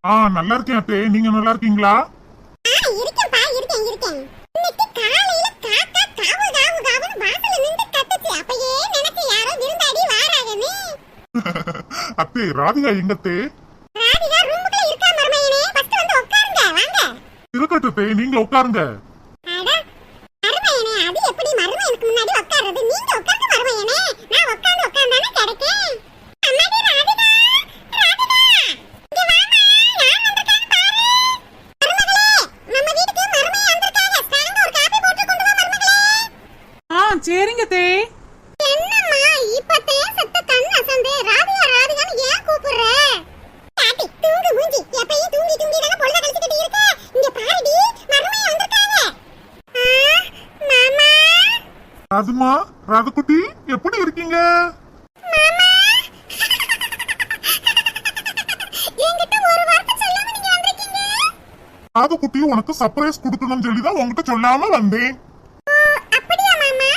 நல்லா இருக்கேன் அத்தே, நீங்க நல்லா இருக்கீங்களா? இருக்கேன்ப்பா, இருக்கேன். இன்னைக்கு காலையில காக்கா காவு காவு காவுன்னு வாசல்ல நின்னு கத்துச்சு. அப்பயே நினைச்சு யாரோ விருந்தாடி வாராங்கன்னு. அத்தே, ராதிகா எங்க அத்தே? ராதிகா ரூமுக்குள்ள இருக்கா மருமையனே. ஃபர்ஸ்ட் வந்து உட்காருங்க, வாங்க. இருக்கட்டும் அத்தே, நீங்க உட்காருங்க. அட மருமையனே, அது எப்படி மருமையனுக்கு முன்னாடி உட்காருறது? நீங்க உட்காருங்க மருமையனே. நான் உட்கார்ந்தானே கிடைக்கும். அம்மாடி ராதிகா, ராதிகா இங்க வாமா, யார் வந்திருக்கான்னு பாரு. மருமகளே, நம்ம வீட்டுக்கு மருமையா வந்திருக்காங்க. ஸ்டாண்ட்ல ஒரு காபி போட்டு கொண்டு வா மருமகளே. சரிங்க தே. என்னம்மா இப்பத்தே செத்த கண் அசந்தே ராதிகா ராதிகான்னு ஏன் கூப்பிடுற? பாட்டி தூங்கு மூஞ்சி, எப்பயும் தூங்கி தானே பொழுத கழிச்சிட்டு இருக்க. இங்க பாருடி, மருமையா வந்திருக்காங்க. மாமா ராதுமா, ராதுகுட்டி எப்படி இருக்கீங்க? மாமா என்கிட்ட ஒரு வார்த்தை சொல்லாம நீங்க வந்திருக்கீங்க. ராதுகுட்டி உனக்கு சர்ப்ரைஸ் கொடுக்கணும்னு சொல்லிதான் உங்ககிட்ட சொல்லாம வந்தேன். அப்படியா மாமா?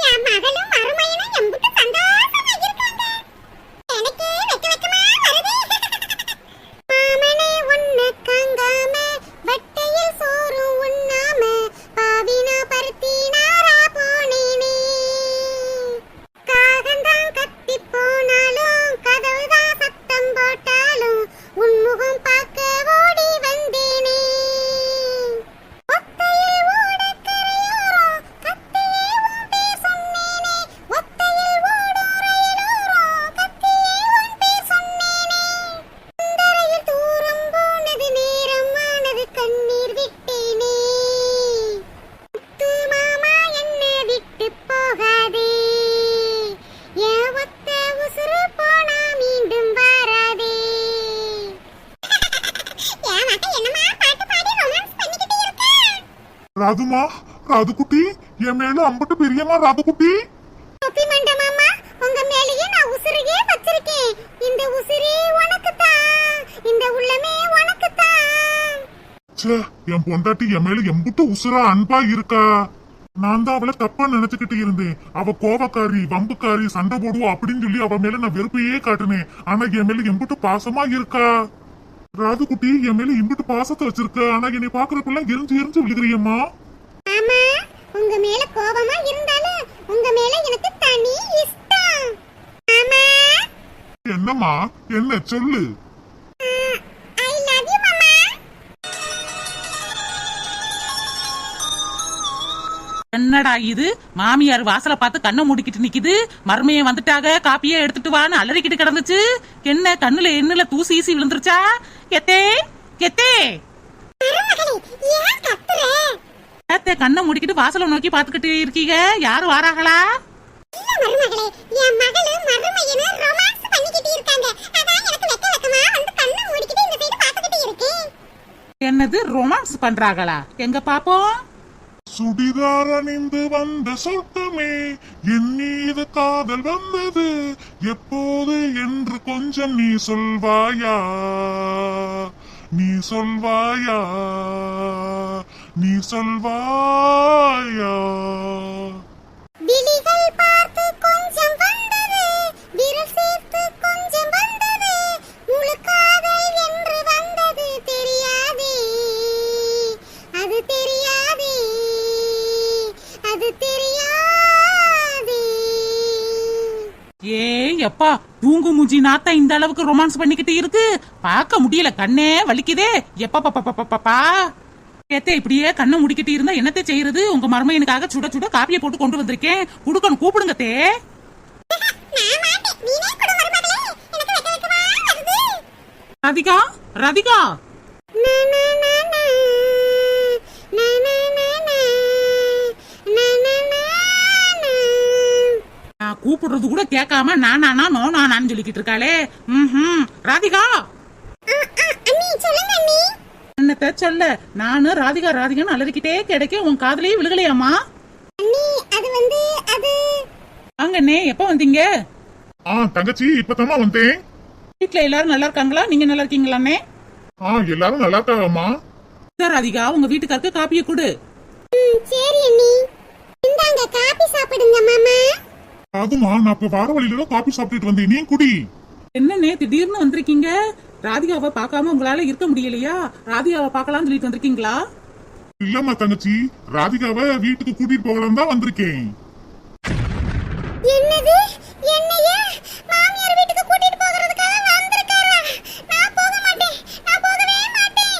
என் மகளும் மருமையனும் எம்பிட்டு சந்தோஷமா இருக்காங்க. எனக்கு வெக்கமா வருது. மாமனே உன்னை காங்காம வட்டையில் சோறு உண்ணாம பாவினா பருத்தி நாரா போனேனே. காகந்தான் கத்தி போனாலும் கதவுதான் சத்தம் போட்டாலும் உன்முகம் பார்க்க ஓடி வந்தேனே. ஒத்தையில் ஓடக்கரையோரம் கத்தியே உன் பேர் சொன்னேனே. ஒத்தையில் ஓடும் ரயிலோரம் கத்தியே உன் பேர் சொன்னேனே. அந்தரையில் தூரம் போனது நேரம் ஆனது கண்ணீர் விட்டேனே. முத்து மாமா என்னை விட்டு போகாதே. என் ஒத்த உசுறு போனா மீண்டும் வராதே. என் மகன் என்னமா பாட்டு பாடி ரொமான்ஸ் பண்ணிக்கிட்டு இருக்கா? ராதுமா, ராதுகுட்டி என் மேல அம்பட்டு பெரியமா ராதுகுட்டி. தொப்பி மண்ட மாமா, உங்க மேலேயே நான் உசுரையே வச்சிருக்கேன். இந்த உசுரே உனக்கு தான், இந்த உள்ளமே உனக்கு தான். ச்சே, என் பொண்டாட்டி என் மேல எம்புட்டு உசுரா அன்பா இருக்கா. நான் தான் அவளை தப்பா நினைச்சுக்கிட்டு இருந்தேன். அவ கோவக்காரி, வம்புக்காரி, சண்டை போடுவா அப்படின்னு சொல்லி அவ மேல நான் வெறுப்பையே காட்டுனேன். ஆனா என் மேல எம்புட்டு பாசமா இருக்கா. ராதுகுட்டி என் மேல எம்புட்டு பாசத்தை வச்சிருக்க. ஆனா என்னை பாக்குறப்பெல்லாம் எரிஞ்சு விழுகிறியம்மா. ஆமா, உங்க மேல கோபமா இருந்தாலும் உங்க மேல எனக்கு தனி இஷ்டம். ஆமா, என்னம்மா, என்ன சொல்லு. ஐ லவ் யூ மாமா. என்னடா இது, மாமியார் வாசல பார்த்து கண்ணை மூடிக்கிட்டு நிக்குது. மருமையை வந்துட்டாக, காப்பியே எடுத்துட்டு வான்னு அலறிக்கிட்டு கிடந்துச்சு. என்ன கண்ணுல எண்ணுல தூசி ஈசி விழுந்துருச்சா? எத்தே எத்தே மருமகளே, ஏன் கத்துற? ஏத்தே, கண்ணை மூடிக்கிட்டு வாசல நோக்கி பாத்துக்கிட்டு இருக்கீங்க. யாரு வாராங்களா? இல்ல மருமகளே, என் மகளும் மருமையனும் ரொமான்ஸ் பண்ணிக்கிட்டு இருக்காங்க. அதான் எனக்கு வெக்கமா வந்து கண்ணை மூடிக்கிட்டு இந்த சைடு பாத்துக்கிட்டு இருக்கேன். என்னது ரொமான்ஸ் பண்றாங்களா? எங்க பாப்போம். சுடிதார் அணிந்து வந்த சொர்க்கமே, என் மீது காதல் வந்தது எப்போது என்று கொஞ்சம் நீ சொல்வாயா, நீ சொல்வாயா, நீ சொல்வாயா. விழிகள் பார்த்து கொஞ்சம் வந்தது, விரல் சேர்த்து கொஞ்சம் வந்தது, முழு காதல் என்று வந்தது தெரியாதே, அது தெரியாதே, அது தெரியாதே. ஏய் அப்பா, தூங்கு மூஞ்சி நாத்தா இந்த அளவுக்கு ரொமான்ஸ் பண்ணிக்கிட்டு இருக்கு. பார்க்க முடியல, கண்ணே வலிக்குதே. எப்பா பாப்பா பாப்பா ஏத்தே, இப்படியே கண்ணை முடிக்கிட்டு இருந்தா என்னத்தை செய்யறது? உங்க மருமையனுக்காக சுட சுட காப்பியை போட்டு கொண்டு வந்திருக்கேன். குடுக்கணும், கூப்பிடுங்க தே. நான் மாட்டேன், நீனே கொடு மருமகளே, எனக்கு வெக்கமா வருது. ராதிகா, ராதிகா, நா நா நா நா நா நா நா நா நா நா நா நா. நான் கூப்பிடுறது கூட கேட்காம நானா நோ நானான்னு சொல்லிக்கிட்டு இருக்காளே. ராதிகா, அண்ணி சொல்லுங்க அண்ணி. என்னத்த சொல்ல, நானு ராதிகா ராதிகான்னு அலறிக்கிட்டே கிடைக்க உன் காதலையே விழுகலையாமா? அண்ணி அது வந்து அது வாங்கண்ணே, எப்ப வந்தீங்க? தங்கச்சி இப்பதாம்மா வந்தேன். வீட்டுல எல்லாரும் நல்லா இருக்காங்களா? நீங்க நல்லா இருக்கீங்களாண்ணே? எல்லாரும் நல்லா இருக்காங்கம்மா. ராதிகா, உங்க வீட்டுக்காருக்கு காப்பியை கொடு. சரி அண்ணி. இந்தாங்க காபி சாப்பிடுங்க மாமா. அதுமா, நான் இப்ப வார வழியில தான் காபி சாப்பிட்டுட்டு வந்தேன். நீ குடி. என்னண்ணே திடீர்னு வந்திருக்கீங்க? ராதிகாவை பார்க்காம உங்களால இருக்க முடியலையா? ராதிகாவை பார்க்கலாம்னு சொல்லிட்டு வந்திருக்கீங்களா? இல்லம்மா தங்கச்சி, ராதிகாவை வீட்டுக்கு கூட்டிட்டு போகலாம் தான் வந்திருக்கேன். என்னது? என்னைய மாமியார் வீட்டுக்கு கூட்டிட்டு போகிறதுக்காக வந்திருக்காரா? நான் போக மாட்டேன். நான் போகவே மாட்டேன்.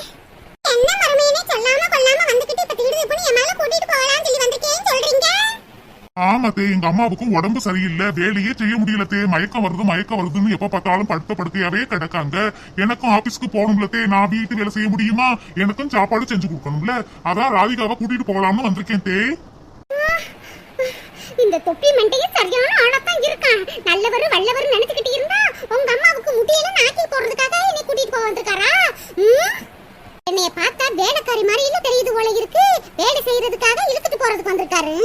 என்ன மருமையனே சொல்லாம கொள்ளாம வந்துகிட்டு இப்ப திடீர்னு பண்ணி என் மேல கூட்டிட்டு போகலாம்னு சொல்லி வந்திருக்கேன்னு சொல்றீங்க? ஆமாத்தே, எங்க அம்மாவுக்கும் உடம்பு சரியில்லை, வேலையே செய்ய முடியலத்தே. மயக்கம் வருதுன்னு எப்ப பார்த்தாலும் படுத்த படுக்கையாவே கிடக்காங்க. எனக்கும் ஆபீஸ்க்கு போகணும்லத்தே. நான் வீட்டு வேலை செய்ய முடியுமா? எனக்கும் சாப்பாடு செஞ்சு கொடுக்கணும்ல. அதான் ராதிகாவை கூட்டிட்டு போகலாம்னு வந்திருக்கேன் தே. இந்த தொப்பி மண்டையே சரியான ஆளத்தான் இருக்கான். நல்லவர் வல்லவர் நினைச்சுக்கிட்டு இருந்தா உங்க அம்மாவுக்கு முடியல நாக்கி போடுறதுக்காக என்னை கூட்டிட்டு போக வந்திருக்காரா? என்னைய பார்த்தா வேலைக்காரி மாதிரி இல்ல தெரியுது போல இருக்கு. வேலை செய்யறதுக்காக இழுத்துட்டு போறதுக்கு வந்திருக்காரு.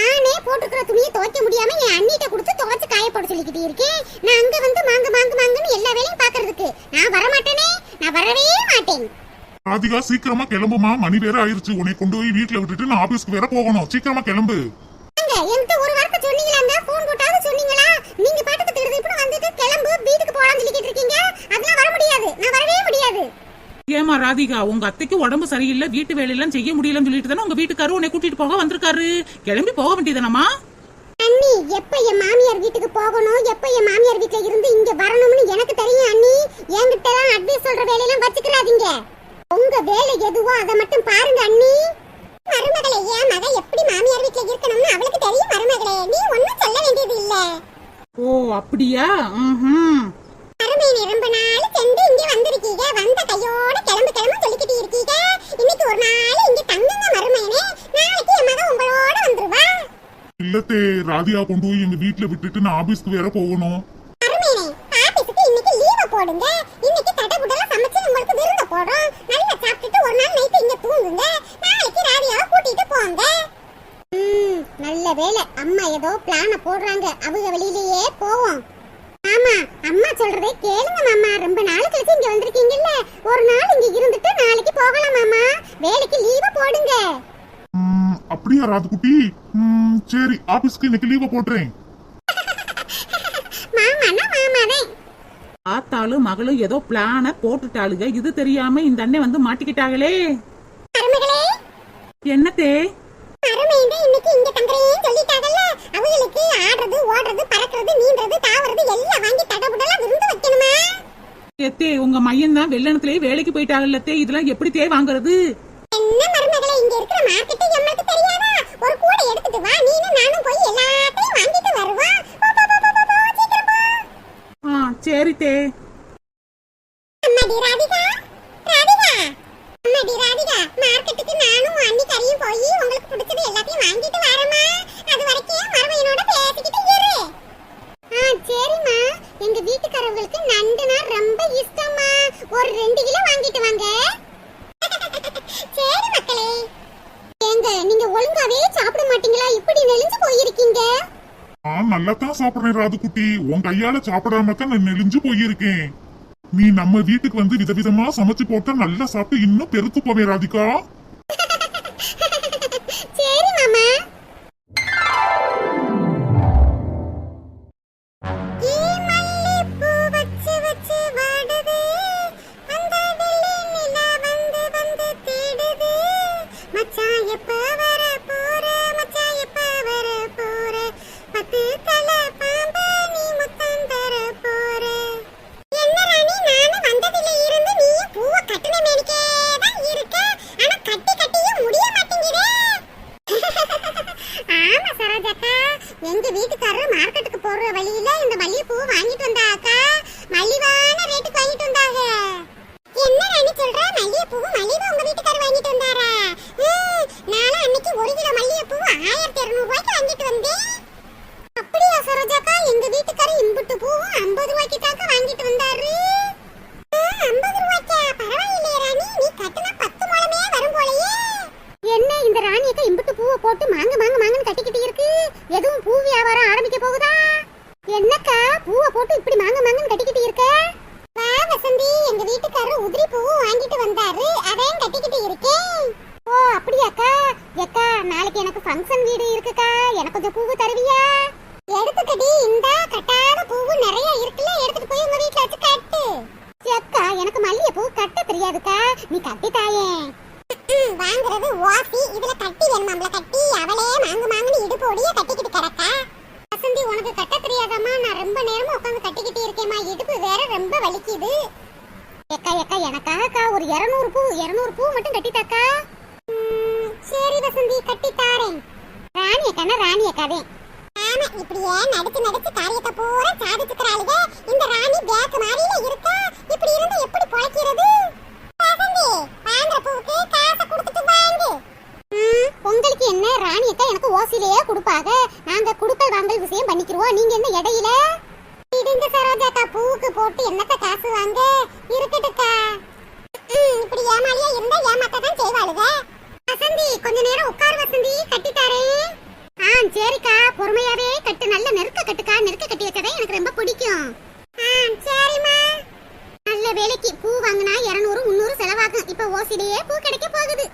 நானே போட்டுக்கிற துணியை துவைக்க முடியாம என் அண்ணிட்ட கொடுத்து துவைச்சு காய போட சொல்லிக்கிட்டு இருக்கேன். நான் அங்க வந்து மாங்குன்னு எல்லா வேலையும் பாக்குறதுக்கு நான் வரமாட்டேனே. நான் வரவே மாட்டேன். ராதிகா சீக்கிரமா கிளம்புமா, மணி வேற ஆயிருச்சு. உன்னை கொண்டு போய் வீட்டுல விட்டுட்டு நான் ஆபீஸ்க்கு வேற போகணும். சீக்கிரமா கிளம்பு. என்கிட்ட ஒரு வார்த்தை சொன்னீங்களா? போன் போட்டாவது சொன்னீங்களா? நீங்க பாட்டுக்கு திருப்பி வந்துட்டு கிளம்பு வீட்டுக்கு போலாம்னு சொல்லிக்கிட்டு இருக்கீங்க. அதெல்லாம் வர முடியாது. நான் வரவே முடியாது. ஏமா ராதிகா, உங்க அத்தைக்கு உடம்பு சரியில்லை, வீட்டு வேலையெல்லாம் செய்ய முடியலன்னு சொல்லிட்டு தானே உங்க வீட்டுக்காரரு உன்னை கூட்டிட்டு போக வந்திருக்காரு. கிளம்பி போக வேண்டியதானமா? அண்ணி, எப்ப என் மாமியார் வீட்டுக்கு போகணும், எப்ப என் மாமியார் வீட்டுல இருந்து இங்க வரணும்னு எனக்கு தெரியும் அண்ணி. என்கிட்ட எல்லாம் அட்வைஸ் சொல்ற வேலையெல்லாம் வச்சுக்கிறாதீங்க. உங்க வேலை எதுவோ அதை மட்டும் பாருங்க அண்ணி. மருமகளே, என் மக எப்படி மாமியார் வீட்டுல இருக்கணும்னு அவளுக்கு தெரியும் மருமகளே. நீ ஒண்ணும் சொல்ல வேண்டியது இல்ல. ஓ அப்படியா? மருமையை ரொம்ப நாள் சென்று இங்க வந்திருக்கீங்க. வந்த கையோட கிளம்பு சொல்லிக்கிட்டு இருக்கீங்க. இன்னைக்கு ஒரு நாள் இங்க தங்குங்க மருமையனே. நாளைக்கு என் மக உங்களோட வந்துருவா. இல்லத்தே, ராதிகா கொண்டு போய் எங்க வீட்டுல விட்டுட்டு நான் ஆபீஸ்க்கு வேற போகணும். மருமையனே, ஆபீஸ்க்கு இன்னைக்கு லீவ் போடுங்க. இன்னைக்கு தடபுடலா சமைச்சு உங்களுக்கு விருந்து போடுறோம். நல்லா சாப்பிட்டுட்டு ஒரு நாள் நைட்டு இங்க தூங்குங்க. நாளைக்கு ராதிகாவை கூட்டிட்டு போங்க. நல்ல வேலை, அம்மா ஏதோ பிளான போடுறாங்க. அவங்க வெளியிலேயே போவோம். ஆமா, அம்மா சொல்றதே கேளுங்க மாமா. ரொம்ப நாள் கழிச்சு இங்க வந்திருக்கீங்கல்ல, ஒரு நாள் இங்க இருந்துட்டு நாளைக்கு போகலாம் மாமா. வேலைக்கு லீவ் போடுங்க. அப்படியா ராதுகுட்டி? சரி, ஆபீஸ்க்கு இன்னைக்கு லீவ் போடுறேன். மாமானா மாமாவே. ஆத்தாலும் மகளும் ஏதோ பிளான போட்டுட்டாளுங்க. இது தெரியாம இந்த அண்ணன் வந்து மாட்டிக்கிட்டாங்களே. மருமகளே, என்னத்தே? மருமையனே இன்னைக்கு இங்க தங்குறேன்னு சொல்லிட்டாங்கல்ல. அவங்களுக்கு ஆடுறது, ஓடுறது, பறக்கிறது, நீந்துறது, தாவறது எல்லாம் வாங்கி தடபுடலா விருந்து வைக்கணுமா? எத்தே, உங்க மையன் தான் வெள்ளனத்திலேயே வேலைக்கு போயிட்டாங்கல்லத்தே. இதெல்லாம் எப்படி தே வாங்குறது? என்ன மருமகளே, இங்க இருக்கிற மார்க்கெட் எம்மளுக்கு தெரியாதா? ஒரு கூடை எடுத்துட்டு வா, நீனும் நானும் போய் எல்லாத்தையும் வாங்கிட்டு வருவோம். சீக்கிரம் போ. சரி தே. அம்மாடி ராதிகா, ராதிகா, அம்மாடி ராதிகா, மார்க்கெட்டுக்கு நானும் அண்ணி கறியும் போய் உங்களுக்கு பிடிச்சது எல்லாத்தையும் வாங்கிட்டு வரமா. அது வரைக்கும் மருமையனோட பேசிக்கிட்டு இரு. சரிம்மா. எங்க வீட்டுக்காரங்களுக்கு நண்டுனா ரொம்ப இஷ்டமா. ஒரு 2 கிலோ வாங்கிட்டு வாங்க. சரி மக்களே. ஏங்க, நீங்க ஒழுங்காவே சாப்பிட மாட்டீங்களா? இப்படி நெளிஞ்சு போயிருக்கீங்க. நல்லா தான் சாப்பிடுறேன் ராதுகுட்டி. உன் கையால சாப்பிடாம தான் நான் நெளிஞ்சு போயிருக்கேன். நீ நம்ம வீட்டுக்கு வந்து விதவிதமா சமைச்சு போட்டா நல்லா சாப்பிட்டு இன்னும் பெருத்து போவேன் ராதிகா. சரி மாமா. தெரியாதுக்கா, நீ கட்டி தாயே. வாங்குறது ஓசி, இதுல கட்டி வேணுமாம்ல, கட்டி அவளே மாங்கு மாங்குன்னு இடுப்போடியே கட்டிக்கிட்டு கிடக்கா. வசந்தி உனக்கு கட்ட தெரியாதாம்மா, நான் ரொம்ப நேரமா உட்காந்து கட்டிக்கிட்டு இருக்கேம்மா, இடுப்பு வேற ரொம்ப வலிக்குது. ஏக்கா ஏக்கா எனக்காகக்கா ஒரு 200 பூ மட்டும் கட்டிட்டாக்கா. சரி வசந்தி, கட்டி தாரேன். ராணி அக்கானா ராணி அக்காதே. ஆமா, இப்படியே நடிச்சு நடிச்சு காரியத்தை பூரா சாதிச்சுக்கிறாளுக. இந்த ராணி பேக் மாதிரில இருக்கா, இப்படி இருந்தா எப்படி பொழைக்கிறது? வசந்தி, வாங்குற பூவுக்கு காசை கொடுத்துட்டு வாங்கு. உங்களுக்கு என்ன, ராணி அக்கா எனக்கு ஓசிலேயே கொடுப்பாங்க, நாங்க குடுக்கல் வாங்கல் விஷயம் பண்ணிக்கிறோம், நீங்க என்ன இடையில? இடிந்த சரோஜாக்கா, பூவுக்கு போட்டு என்னத்த காசு வாங்க, இருக்கட்டுக்கா. இப்படி ஏமாலியா இருந்தா ஏமாத்தான் செய்வாளுக. வசந்தி, கொஞ்ச நேரம் உட்கார் வசந்தி, கட்டி தரேன். சரிக்கா, பொறுமையாவே கட்டு, நல்ல நெருக்க கட்டுக்கா, நெருக்க கட்டி வச்சதே எனக்கு ரொம்ப பிடிக்கும். சரிம்மா. நல்ல வேலைக்கு பூ வாங்கினா 200 300 செலவாகும், இப்ப ஓசிலேயே பூ கிடைக்க போகுது.